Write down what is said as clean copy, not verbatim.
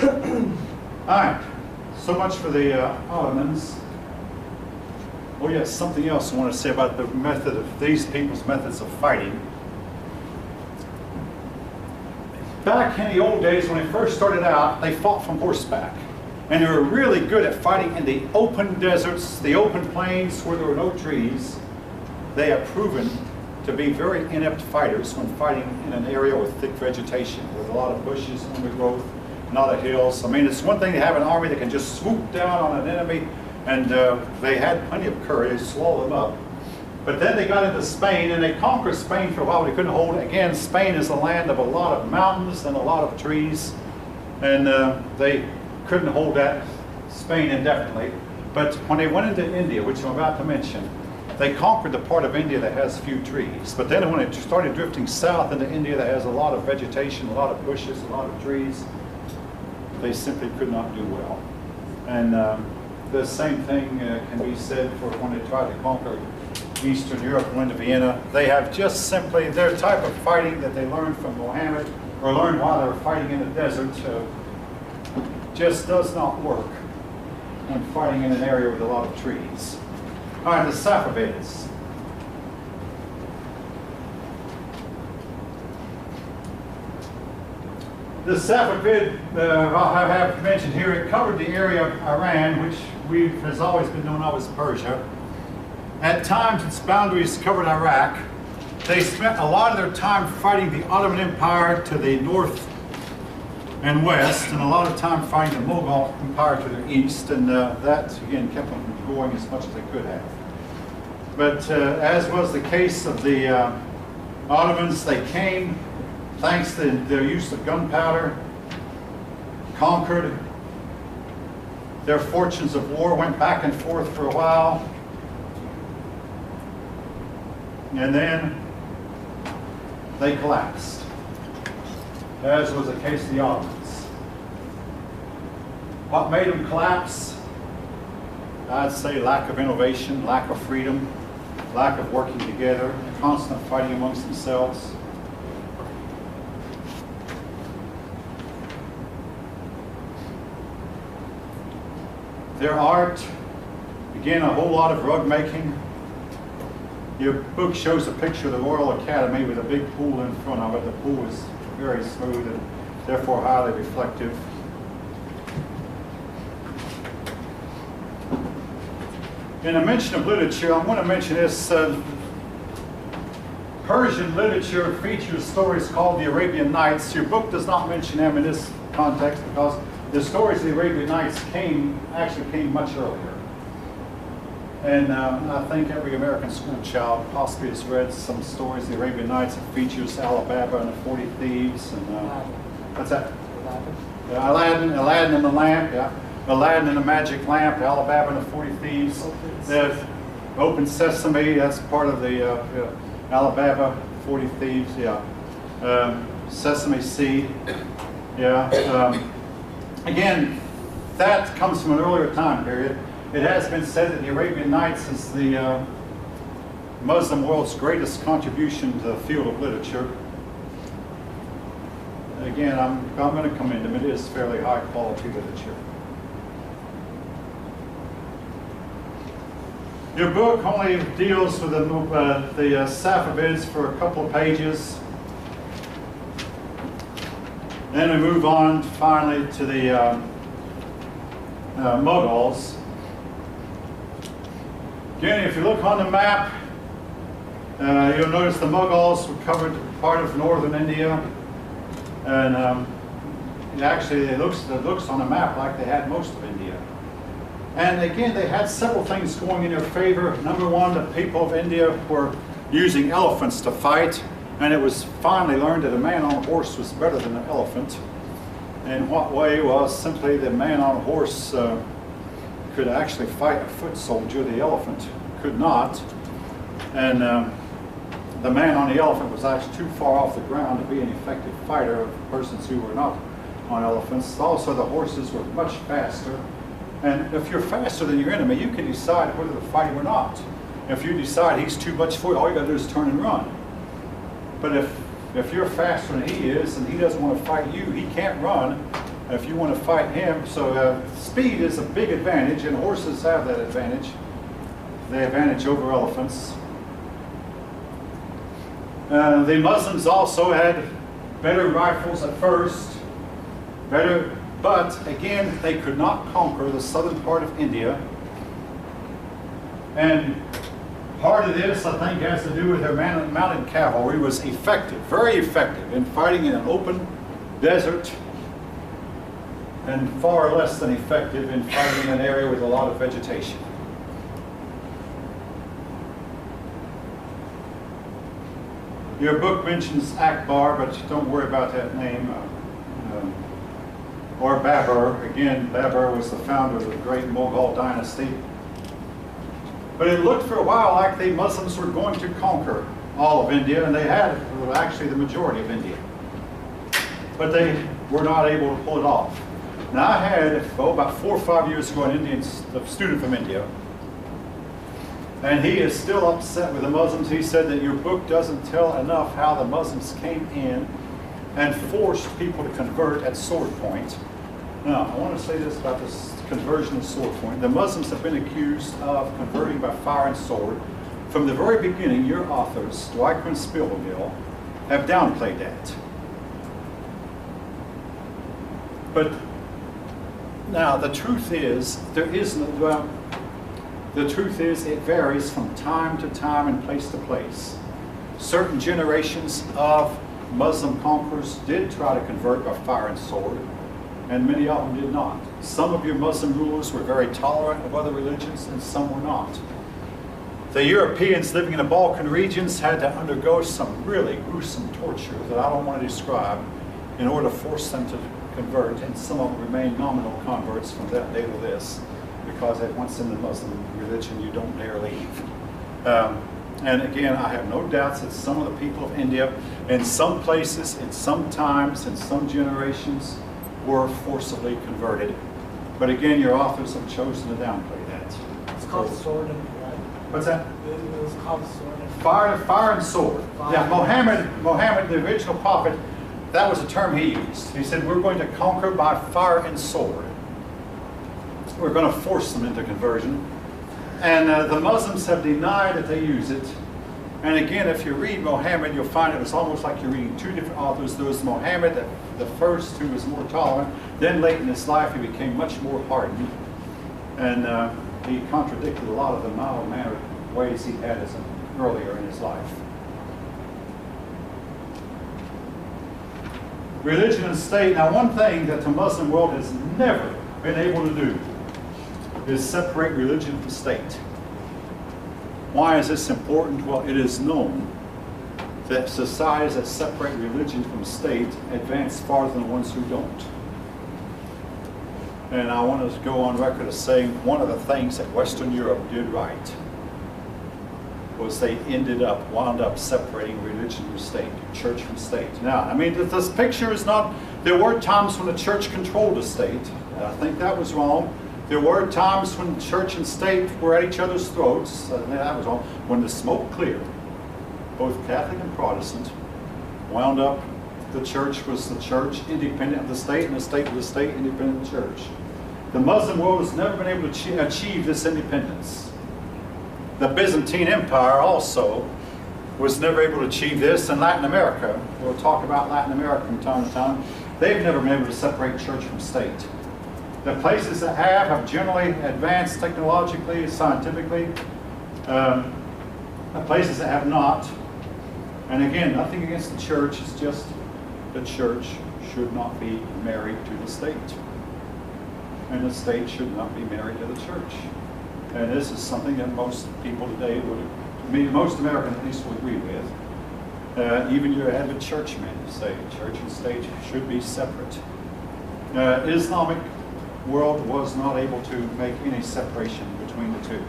All right, so much for the Ottomans. Oh yes, something else I want to say about the method of these people's methods of fighting. Back in the old days, when they first started out, they fought from horseback. And they were really good at fighting in the open deserts, the open plains where there were no trees. They have proven to be very inept fighters when fighting in an area with thick vegetation, with a lot of bushes, undergrowth, not a hills. I mean, it's one thing to have an army that can just swoop down on an enemy, and they had plenty of courage to swallow them up. But then they got into Spain, and they conquered Spain for a while, but they couldn't hold it. Again, Spain is a land of a lot of mountains and a lot of trees, and they couldn't hold that Spain indefinitely. But when they went into India, which I'm about to mention, they conquered the part of India that has few trees. But then when it started drifting south into India that has a lot of vegetation, a lot of bushes, a lot of trees, they simply could not do well. And the same thing can be said for when they tried to conquer Eastern Europe and went to Vienna. They have just simply their type of fighting that they learned from Mohammed, or learned while they were fighting in the desert, just does not work when fighting in an area with a lot of trees. All right, the Safavids. The Safavid, I have mentioned here, it covered the area of Iran, which has always been known of as Persia. At times, its boundaries covered Iraq. They spent a lot of their time fighting the Ottoman Empire to the north and west, and a lot of time fighting the Mughal Empire to the east, and that, again, kept them going as much as they could have. But as was the case of the Ottomans, they came, thanks to their use of gunpowder, conquered. Their fortunes of war went back and forth for a while. And then they collapsed, as was the case of the Ottomans. What made them collapse? I'd say lack of innovation, lack of freedom, lack of working together, constant fighting amongst themselves. Their art, again, a whole lot of rug making. Your book shows a picture of the Royal Academy with a big pool in front of it. The pool is very smooth and therefore highly reflective. In a mention of literature, I want to mention this. Persian literature features stories called the Arabian Nights. Your book does not mention them in this context because the stories of the Arabian Nights actually came much earlier. And I think every American school child possibly has read some stories of the Arabian Nights that features Alibaba and the 40 Thieves. And what's that? Aladdin and the Lamp, yeah. Aladdin and the Magic Lamp, Alibaba and the 40 Thieves. There's Open Sesame, that's part of the Alibaba, 40 Thieves, yeah. Sesame Seed, yeah. Again, that comes from an earlier time period. It has been said that the Arabian Nights is the Muslim world's greatest contribution to the field of literature. Again, I'm going to commend them. It is fairly high quality literature. Your book only deals with the Safavids for a couple of pages. Then we move on finally to the Mughals. Again, if you look on the map, you'll notice the Mughals covered part of northern India, and actually it looks on the map like they had most of India. And again, they had several things going in their favor. Number one, the people of India were using elephants to fight, and it was finally learned that a man on a horse was better than an elephant. And what way was simply the man on a horse could actually fight a foot soldier. The elephant could not. And the man on the elephant was actually too far off the ground to be an effective fighter of persons who were not on elephants. Also, the horses were much faster. And if you're faster than your enemy, you can decide whether to fight him or not. If you decide he's too much for you, all you got to do is turn and run. But if if you're faster than he is and he doesn't want to fight you, he can't run if you want to fight him. So speed is a big advantage, and horses have that advantage. The advantage over elephants. The Muslims also had better rifles at first, but again, they could not conquer the southern part of India. And part of this, I think, has to do with their mounted cavalry was effective, very effective in fighting in an open desert, and far less than effective in fighting in an area with a lot of vegetation. Your book mentions Akbar, but don't worry about that name. Or Babur. Again, Babur was the founder of the great Mughal dynasty. But it looked for a while like the Muslims were going to conquer all of India, and they had, well, actually the majority of India. But they were not able to pull it off. Now I had, about 4 or 5 years ago, a student from India, and he is still upset with the Muslims. He said that your book doesn't tell enough how the Muslims came in and forced people to convert at sword point. Now, I want to say this about this conversion at sword point. The Muslims have been accused of converting by fire and sword. From the very beginning, your authors, Dweika and Spielberg, have downplayed that. But now, the truth is, the truth is, it varies from time to time and place to place. Certain generations of Muslim conquerors did try to convert by fire and sword, and many of them did not. Some of your Muslim rulers were very tolerant of other religions, and some were not. The Europeans living in the Balkan regions had to undergo some really gruesome torture that I don't want to describe in order to force them to convert, and some of them remain nominal converts from that day to this, because once in the Muslim religion, you don't dare leave. And again, I have no doubts that some of the people of India, in some places, in some times, in some generations, were forcibly converted. But again, your authors have chosen to downplay that. It's called sword and blood. What's that? It was called sword and Fire and sword. Fire. Yeah, Muhammad, the original prophet, that was a term he used. He said, we're going to conquer by fire and sword. We're going to force them into conversion. And the Muslims have denied that they use it. And again, if you read Muhammad, you'll find it was almost like you're reading two different authors. There was Muhammad, the first, who was more tolerant. Then late in his life, he became much more hardened. And he contradicted a lot of the mild-mannered ways he had earlier in his life. Religion and state. Now, one thing that the Muslim world has never been able to do is separate religion from state. Why is this important? Well, it is known that societies that separate religion from state advance farther than ones who don't. And I want to go on record as saying one of the things that Western Europe did right was they wound up separating religion from state, church from state. Now, I mean, this picture is not, there were times when the church controlled the state. I think that was wrong. There were times when church and state were at each other's throats. That was wrong. When the smoke cleared, both Catholic and Protestant wound up, the church was the church independent of the state, and the state was the state independent of the church. The Muslim world has never been able to achieve this independence. The Byzantine Empire also was never able to achieve this, and Latin America, we'll talk about Latin America from time to time, they've never been able to separate church from state. The places that have generally advanced technologically, scientifically. The places that have not, and again, nothing against the church, it's just the church should not be married to the state. And the state should not be married to the church. And this is something that most people today would, most Americans at least would agree with. Even your avid churchmen say church and state should be separate. Islamic world was not able to make any separation between the two.